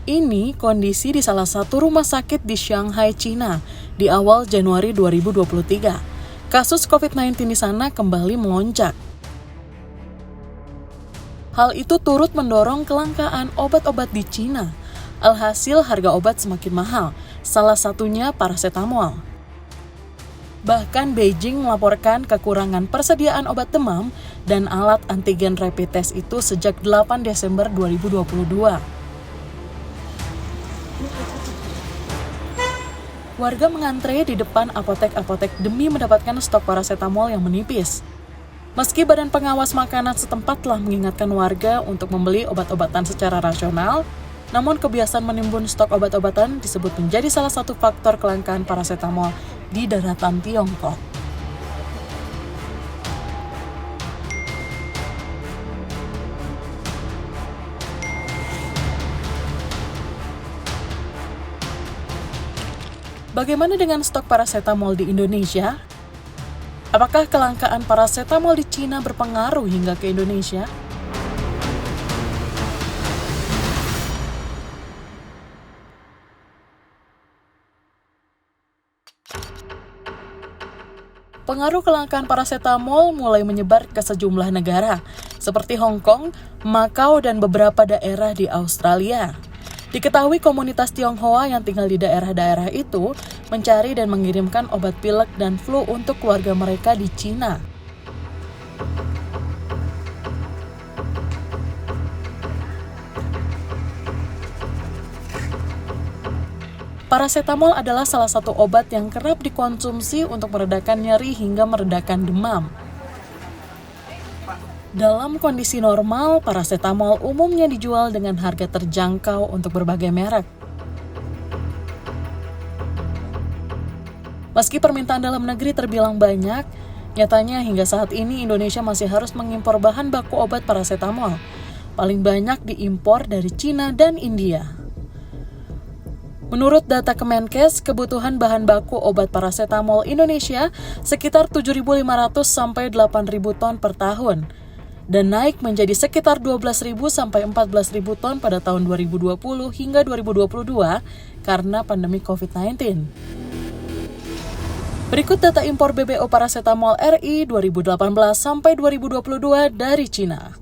Ini kondisi di salah satu rumah sakit di Shanghai, China, di awal Januari 2023. Kasus COVID-19 di sana kembali melonjak. Hal itu turut mendorong kelangkaan obat-obat di China. Alhasil harga obat semakin mahal, salah satunya parasetamol. Bahkan Beijing melaporkan kekurangan persediaan obat demam dan alat antigen rapid test itu sejak 8 Desember 2022. Warga mengantre di depan apotek-apotek demi mendapatkan stok parasetamol yang menipis. Meski Badan Pengawas Makanan setempat telah mengingatkan warga untuk membeli obat-obatan secara rasional, namun kebiasaan menimbun stok obat-obatan disebut menjadi salah satu faktor kelangkaan parasetamol di daratan Tiongkok. Bagaimana dengan stok parasetamol di Indonesia? Apakah kelangkaan parasetamol di Cina berpengaruh hingga ke Indonesia? Pengaruh kelangkaan parasetamol mulai menyebar ke sejumlah negara, seperti Hong Kong, Makau, dan beberapa daerah di Australia. Diketahui komunitas Tionghoa yang tinggal di daerah-daerah itu mencari dan mengirimkan obat pilek dan flu untuk keluarga mereka di Cina. Parasetamol adalah salah satu obat yang kerap dikonsumsi untuk meredakan nyeri hingga meredakan demam. Dalam kondisi normal, parasetamol umumnya dijual dengan harga terjangkau untuk berbagai merek. Meski permintaan dalam negeri terbilang banyak, nyatanya hingga saat ini Indonesia masih harus mengimpor bahan baku obat parasetamol. Paling banyak diimpor dari Cina dan India. Menurut data Kemenkes, kebutuhan bahan baku obat parasetamol Indonesia sekitar 7.500 sampai 8.000 ton per tahun, dan naik menjadi sekitar 12.000 sampai 14.000 ton pada tahun 2020 hingga 2022 karena pandemi COVID-19. Berikut data impor BBO parasetamol RI 2018 sampai 2022 dari Cina.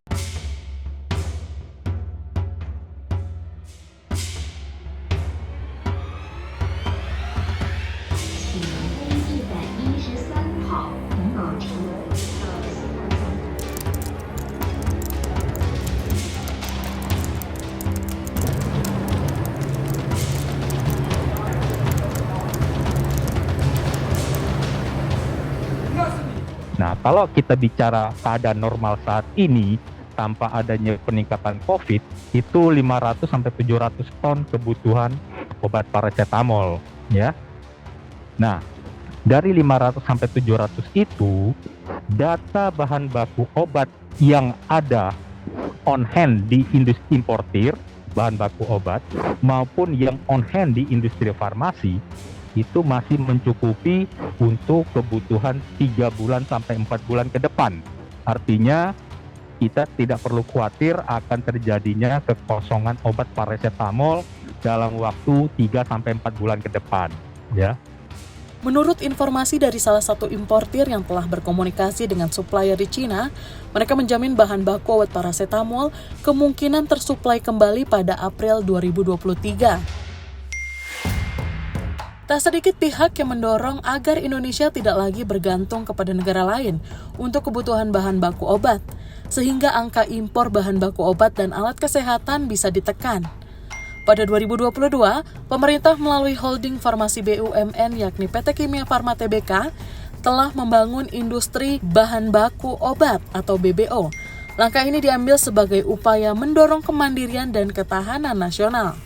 Nah, kalau kita bicara keadaan normal saat ini, tanpa adanya peningkatan COVID, itu 500 sampai 700 ton kebutuhan obat paracetamol, ya. Nah, dari 500 sampai 700 itu, data bahan baku obat yang ada on hand di industri importir, bahan baku obat, maupun yang on hand di industri farmasi, itu masih mencukupi untuk kebutuhan 3 bulan sampai 4 bulan ke depan. Artinya kita tidak perlu khawatir akan terjadinya kekosongan obat paracetamol dalam waktu 3 sampai 4 bulan ke depan, ya. Menurut informasi dari salah satu importir yang telah berkomunikasi dengan supplier di Cina, mereka menjamin bahan baku obat parasetamol kemungkinan tersuplai kembali pada April 2023. Tak sedikit pihak yang mendorong agar Indonesia tidak lagi bergantung kepada negara lain untuk kebutuhan bahan baku obat, sehingga angka impor bahan baku obat dan alat kesehatan bisa ditekan. Pada 2022, pemerintah melalui holding farmasi BUMN yakni PT Kimia Farma Tbk telah membangun industri bahan baku obat atau BBO. Langkah ini diambil sebagai upaya mendorong kemandirian dan ketahanan nasional.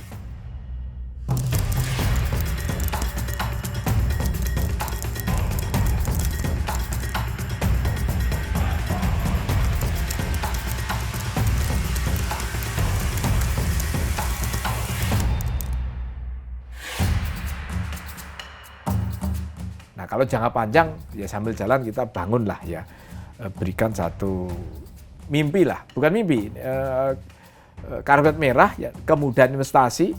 Nah, kalau jangka panjang, ya sambil jalan kita bangunlah ya, berikan satu mimpi lah, bukan mimpi, karpet merah, ya, kemudahan investasi,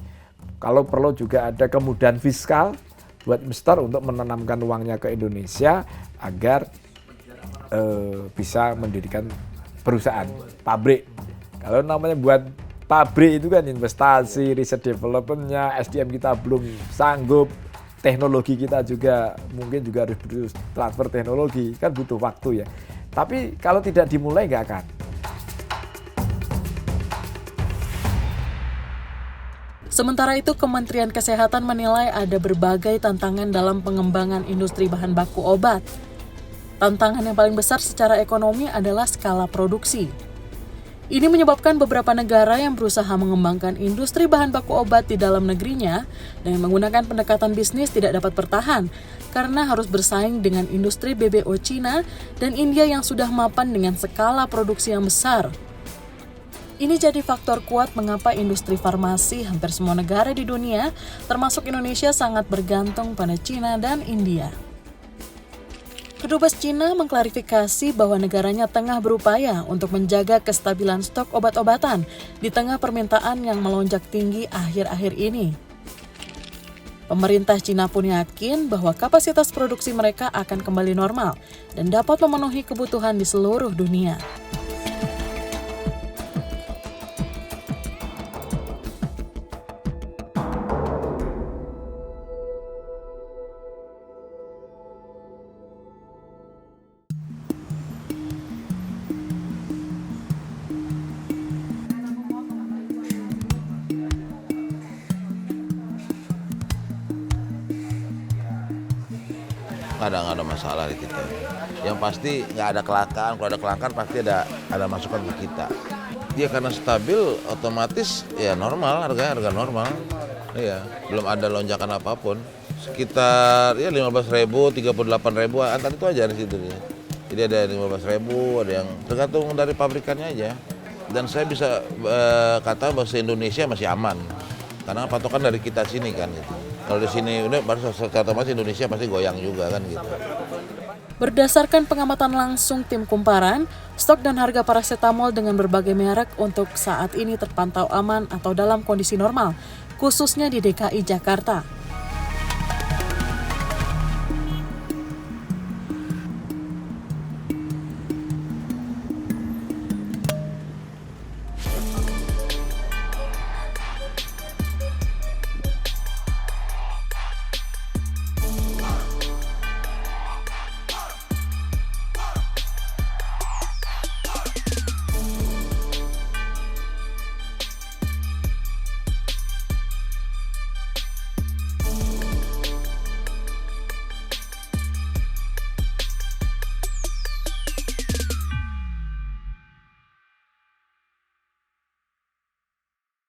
kalau perlu juga ada kemudahan fiskal buat investor untuk menanamkan uangnya ke Indonesia agar bisa mendirikan perusahaan, pabrik. Kalau namanya buat pabrik itu kan investasi, riset development-nya, SDM kita belum sanggup, teknologi kita juga mungkin juga harus transfer teknologi, kan butuh waktu ya. Tapi kalau tidak dimulai nggak akan. Sementara itu, Kementerian Kesehatan menilai ada berbagai tantangan dalam pengembangan industri bahan baku obat. Tantangan yang paling besar secara ekonomi adalah skala produksi. Ini menyebabkan beberapa negara yang berusaha mengembangkan industri bahan baku obat di dalam negerinya dengan menggunakan pendekatan bisnis tidak dapat bertahan karena harus bersaing dengan industri BBO Cina dan India yang sudah mapan dengan skala produksi yang besar. Ini jadi faktor kuat mengapa industri farmasi hampir semua negara di dunia, termasuk Indonesia, sangat bergantung pada Cina dan India. Kedubes Cina mengklarifikasi bahwa negaranya tengah berupaya untuk menjaga kestabilan stok obat-obatan di tengah permintaan yang melonjak tinggi akhir-akhir ini. Pemerintah Cina pun yakin bahwa kapasitas produksi mereka akan kembali normal dan dapat memenuhi kebutuhan di seluruh dunia. Nggak ada masalah di kita. Yang pasti nggak ada kelangkaan. Kalau ada kelangkaan pasti ada masukan ke kita. Dia karena stabil, otomatis ya normal, harga normal. Iya, belum ada lonjakan apapun. Sekitar ya 15.000, 38.000, antara itu aja di situ. Jadi ada 15.000, ada yang tergantung dari pabrikannya aja. Dan saya bisa kata bahwa Indonesia masih aman. Karena patokan dari kita sini kan gitu. Kalau di sini udah baru otomatis Indonesia pasti goyang juga kan gitu. Berdasarkan pengamatan langsung tim kumparan, stok dan harga paracetamol dengan berbagai merek untuk saat ini terpantau aman atau dalam kondisi normal, khususnya di DKI Jakarta.